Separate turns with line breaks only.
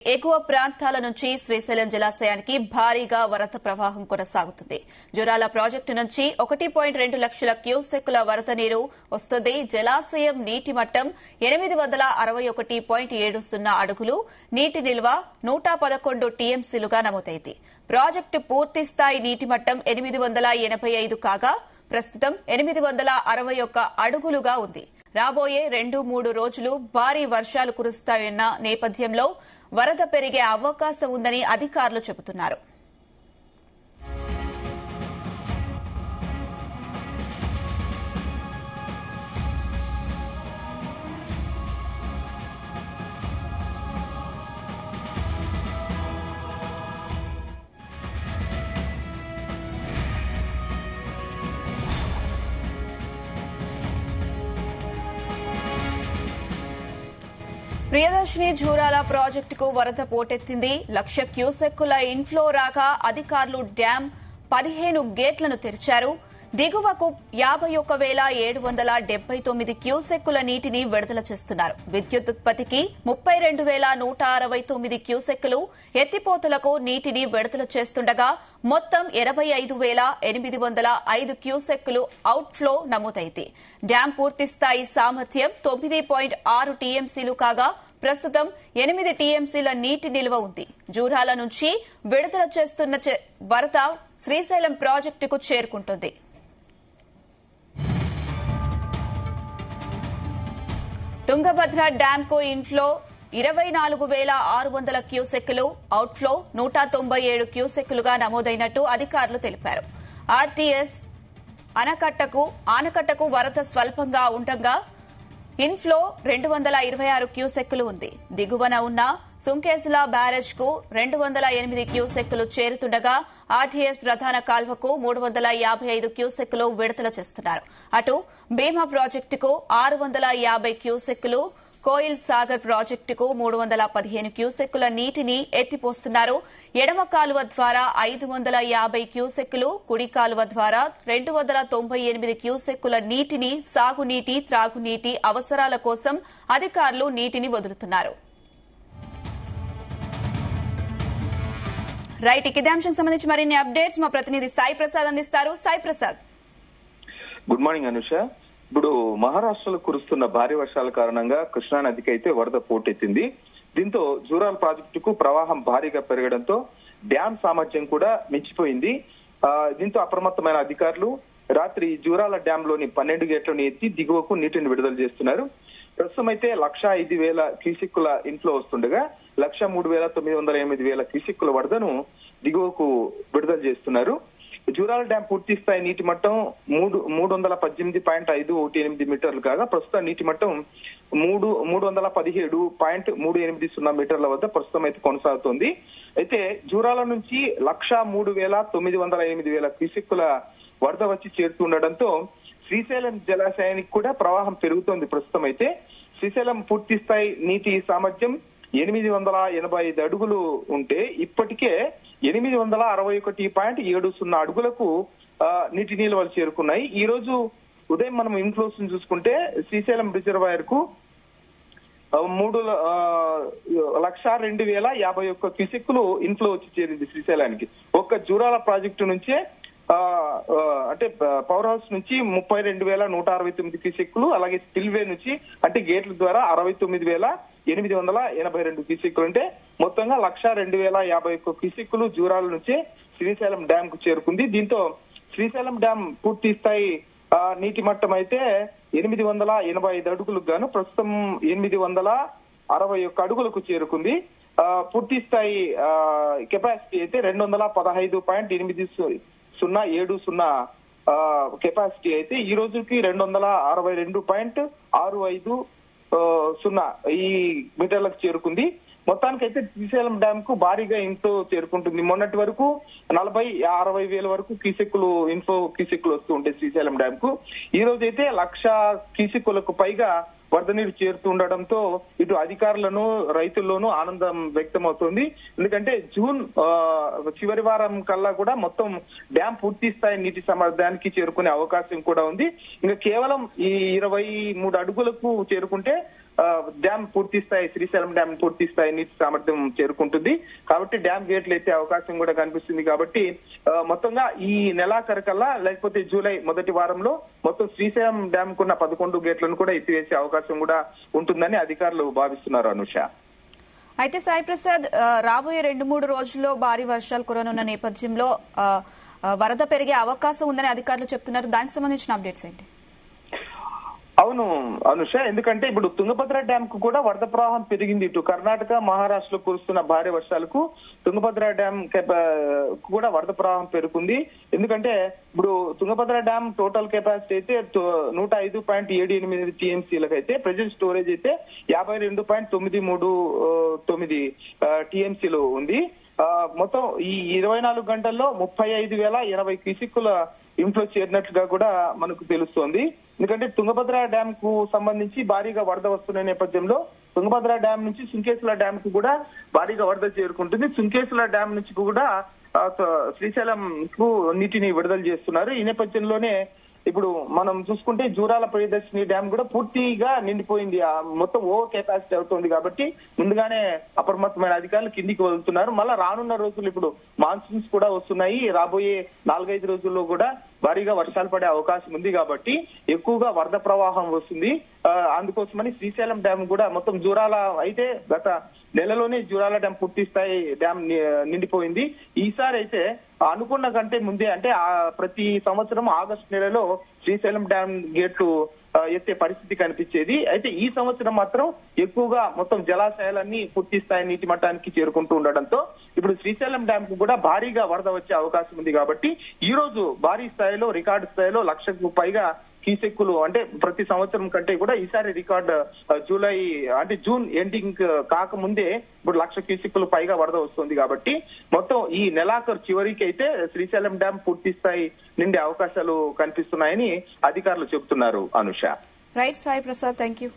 ఎగువ ప్రాంతాల నుంచి శ్రీశైలం జలాశయానికి భారీగా వరద ప్రవాహం కొనసాగుతుంది. జురాల ప్రాజెక్టు నుంచి 1.2 లక్షల క్యూసెక్కుల వరద నీరు వస్తుంది. జలాశయం నీటి మట్టం 861.70 అడుగులు, నీటి నిల్వ 111 టీఎంసీలుగా నమోదైంది. ప్రాజెక్టు పూర్తి స్థాయి నీటి మట్టం 885 కాగా ప్రస్తుతం 861 అడుగులుగా ఉంది. రాబోయే 2-3 రోజులు భారీ వర్షాలు కురుస్తాయన్న నేపథ్యంలో వరద పెరిగే అవకాశం ఉందని అధికారులు చెబుతున్నారు. ప్రియదర్శిని జూరాల ప్రాజెక్టుకు వరద పోటెత్తింది. 1,00,000 క్యూసెక్కుల ఇన్ఫ్లో రాగా అధికారులు డ్యాం 15 గేట్లను తెరిచారు. దిగువకు 51,779 క్యూసెక్కుల నీటిని విడుదల చేస్తున్నారు. విద్యుత్ ఉత్పత్తికి 32,169 క్యూసెక్కులు, ఎత్తిపోతలకు నీటిని విడుదల చేస్తుండగా మొత్తం 25,805 క్యూసెక్కులు అవుట్ఫ్లో నమోదైంది. డ్యాం పూర్తిస్థాయి సామర్థ్యం 9.6 టీఎంసీలు కాగా ప్రస్తుతం 8 టీఎంసీల నీటి నిల్వ ఉంది. జూరాల నుంచి విడుదల చేస్తున్న వరద శ్రీశైలం ప్రాజెక్టుకు చేరుకుంటుంది. తుంగభద్ర డ్యాంకు ఇన్ఫ్లో 24,600 క్యూసెక్కులు, అవుట్ఫ్లో 197 క్యూసెక్కులుగా నమోదైనట్టు అధికారులు తెలిపారు. ఆర్టీఎస్ ఆనకట్టకు వరద స్వల్పంగా ఉండగా ఇన్ఫ్లో 226 క్యూసెక్కులు ఉంది. దిగువన ఉన్న సుంకేసుల బ్యారేజ్ కు 208 క్యూసెక్కులు చేరుతుండగా ఆర్టీఎస్ ప్రధాన కాల్వకు 355 క్యూసెక్కులు విడుదల చేస్తున్నారు. అటు భీమా ప్రాజెక్టుకు 650 క్యూసెక్కులు, కోయిల్ సాగర్ ప్రాజెక్టుకు 315 క్యూసెక్కుల నీటిని ఎత్తిపోస్తున్నారు. ఎడమ కాలువ ద్వారా 550 క్యూసెక్కులు, కుడి కాలువ ద్వారా 298 క్యూసెక్కుల నీటిని సాగునీటి, త్రాగునీటి అవసరాల కోసం అధికారులు నీటిని వదులుతున్నారు. రైట్, ఇదే అంశం సంబంధించి మరిన్ని అప్డేట్స్ మా ప్రతినిధి సాయి ప్రసాద్ అందిస్తారు. Sai Prasad,
good morning Anusha. ఇప్పుడు మహారాష్ట్రలో కురుస్తున్న భారీ వర్షాల కారణంగా కృష్ణా నదికి అయితే వరద పోటెత్తింది. దీంతో జూరాల ప్రాజెక్టుకు ప్రవాహం భారీగా పెరగడంతో డ్యాం సామర్థ్యం కూడా మించిపోయింది. దీంతో అప్రమత్తమైన అధికారులు రాత్రి జూరాల డ్యాం లోని 12 గేట్లను ఎత్తి దిగువకు నీటిని విడుదల చేస్తున్నారు. ప్రస్తుతం అయితే 1,05,000 క్యూసెక్కుల ఇన్ఫ్లో వస్తుండగా 1,03,908 క్యూసెక్కుల వరదను దిగువకు విడుదల చేస్తున్నారు. జూరాల డ్యాం పూర్తి స్థాయి నీటి మట్టం 318.518 మీటర్లు కాగా ప్రస్తుతం నీటి మట్టం 317.380 మీటర్ల వద్ద ప్రస్తుతం అయితే కొనసాగుతోంది. అయితే జూరాల నుంచి 103,908 క్యూసెక్కుల వరద వచ్చి చేరుతుండటంతో శ్రీశైలం జలాశయానికి కూడా ప్రవాహం పెరుగుతోంది. ప్రస్తుతం అయితే శ్రీశైలం పూర్తి స్థాయి నీటి సామర్థ్యం 885 అడుగులు ఉంటే ఇప్పటికే 861.70 అడుగులకు నీటి నిల్వలు చేరుకున్నాయి. ఈ రోజు ఉదయం మనం ఇన్ఫ్లోస్ చూసుకుంటే శ్రీశైలం రిజర్వాయర్ కు 3,02,051 క్యూసెక్కులు ఇన్ఫ్లో వచ్చి చేరింది శ్రీశైలానికి. ఒక్క జూరాల ప్రాజెక్టు నుంచే అంటే పవర్ హౌస్ నుంచి 32,169 క్యూసెక్కులు, అలాగే స్పిల్వే నుంచి అంటే గేట్ల ద్వారా 69,882 క్యూసెక్కులు, అంటే మొత్తంగా 1,02,051 క్యూసెక్కులు జూరాల నుంచి శ్రీశైలం డ్యాం కు చేరుకుంది. దీంతో శ్రీశైలం డ్యాం పూర్తి స్థాయి నీటి మట్టం అయితే 885 అడుగులకు గాను ప్రస్తుతం 861 అడుగులకు చేరుకుంది. పూర్తి స్థాయి కెపాసిటీ అయితే 215.870 కెపాసిటీ అయితే ఈ రోజుకి 262.65 ఈ మీటర్లకు చేరుకుంది. మొత్తానికైతే శ్రీశైలం డ్యామ్ కు భారీగా ఇన్ఫ్లో చేరుకుంటుంది. మొన్నటి వరకు 40,000-60,000 వరకు క్యూసెక్కులు వస్తూ ఉంటాయి శ్రీశైలం డ్యామ్ కు. ఈ రోజు అయితే 1,00,000 క్యూసెక్కులకు పైగా వరద నీరు చేరుతుండటంతో ఇటు అధికారులను రైతుల్లోనూ ఆనందం వ్యక్తమవుతోంది. ఎందుకంటే జూన్ చివరి వారం కల్లా కూడా మొత్తం డ్యాం పూర్తి స్థాయి నీటి సామర్థ్యానికి చేరుకునే అవకాశం కూడా ఉంది. ఇంకా కేవలం ఈ 23 అడుగులకు చేరుకుంటే డ్యామ్ పూర్తి స్థాయి శ్రీశైలం డ్యామ్ పూర్తి స్థాయి నీటి సామర్థ్యం చేరుకుంటుంది. కాబట్టి డ్యామ్ గేట్లు ఎత్తే అవకాశం కూడా కనిపిస్తుంది. కాబట్టి మొత్తంగా ఈ నెలాఖరు కల్లా లేకపోతే జూలై మొదటి వారంలో మొత్తం శ్రీశైలం డ్యామ్ కున్న 11 గేట్లను కూడా ఎత్తివేసే అవకాశం కూడా ఉంటుందని అధికారులు భావిస్తున్నారు అనుష.
అయితే సాయి ప్రసాద్, రాబోయే 2-3 రోజుల్లో భారీ వర్షాలు కురనున్న నేపథ్యంలో వరద పెరిగే అవకాశం ఉందని అధికారులు చెప్తున్నారు. దానికి సంబంధించిన అప్డేట్స్ ఏంటి?
అవును అనుష, ఎందుకంటే ఇప్పుడు తుంగభద్ర డ్యామ్ కు కూడా వరద ప్రవాహం పెరిగింది. ఇటు కర్ణాటక, మహారాష్ట్రలో కురుస్తున్న భారీ వర్షాలకు తుంగభద్ర డ్యామ్ కూడా వరద ప్రవాహం పెరుగుతుంది. ఎందుకంటే ఇప్పుడు తుంగభద్ర డ్యామ్ టోటల్ కెపాసిటీ అయితే 105.78 టీఎంసీలకు అయితే ప్రెజెంట్ స్టోరేజ్ అయితే 52.939 టీఎంసీలు ఉంది. మొత్తం ఈ 24 గంటల్లో 35,080 క్యూసెక్కుల ఇన్ఫ్లో చేరినట్లుగా కూడా మనకు తెలుస్తోంది. ఎందుకంటే తుంగభద్ర డ్యామ్ కు సంబంధించి భారీగా వరద వస్తున్న నేపథ్యంలో తుంగభద్ర డ్యామ్ నుంచి సుంకేశ్వర డ్యామ్ కు కూడా భారీగా వరద చేరుకుంటుంది. సుంకేశ్వర డ్యామ్ నుంచి కూడా శ్రీశైలం కు నీటిని విడుదల చేస్తున్నారు. ఈ నేపథ్యంలోనే ఇప్పుడు మనం చూసుకుంటే జూరాల ప్రియదర్శిని డ్యామ్ కూడా పూర్తిగా నిండిపోయింది. మొత్తం ఓవర్ కెపాసిటీ అవుతుంది. కాబట్టి ముందుగానే అప్రమత్తమైన అధికారులు కిందికి వదులుతున్నారు. మళ్ళా రానున్న రోజులు ఇప్పుడు మాన్సూన్స్ కూడా వస్తున్నాయి. రాబోయే 4-5 రోజుల్లో కూడా భారీగా వర్షాలు పడే అవకాశం ఉంది. కాబట్టి ఎక్కువగా వరద ప్రవాహం వస్తుంది. అందుకోసమని శ్రీశైలం డ్యామ్ కూడా మొత్తం జూరాల అయితే గత నెలలోనే జూరాల డ్యామ్ పూర్తి స్థాయి డ్యామ్ నిండిపోయింది. ఈసారి అయితే అనుకున్న కంటే ముందే అంటే ప్రతి సంవత్సరం ఆగస్టు నెలలో శ్రీశైలం డ్యామ్ గేట్లు ఎత్తే పరిస్థితి కనిపించేది. అయితే ఈ సంవత్సరం మాత్రం ఎక్కువగా మొత్తం జలాశయాలన్నీ పూర్తి స్థాయి నీటి మట్టానికి చేరుకుంటూ ఉండడంతో ఇప్పుడు శ్రీశైలం డ్యామ్ కు కూడా భారీగా వరద వచ్చే అవకాశం ఉంది. కాబట్టి ఈ రోజు భారీ స్థాయిలో రికార్డు స్థాయిలో 1,00,000కు పైగా క్యూసెక్కులు అంటే ప్రతి సంవత్సరం కంటే కూడా ఈసారి రికార్డ్ జూన్ ఎండింగ్ కాకముందే ఇప్పుడు 1,00,000 క్యూసెక్కులు పైగా వరద వస్తుంది. కాబట్టి మొత్తం ఈ నెలాఖరు చివరికి అయితే శ్రీశైలం డ్యామ్ పూర్తి స్థాయి నిండే అవకాశాలు కనిపిస్తున్నాయని అధికారులు చెబుతున్నారు Anusha.
Right Sai Prasad, thank you.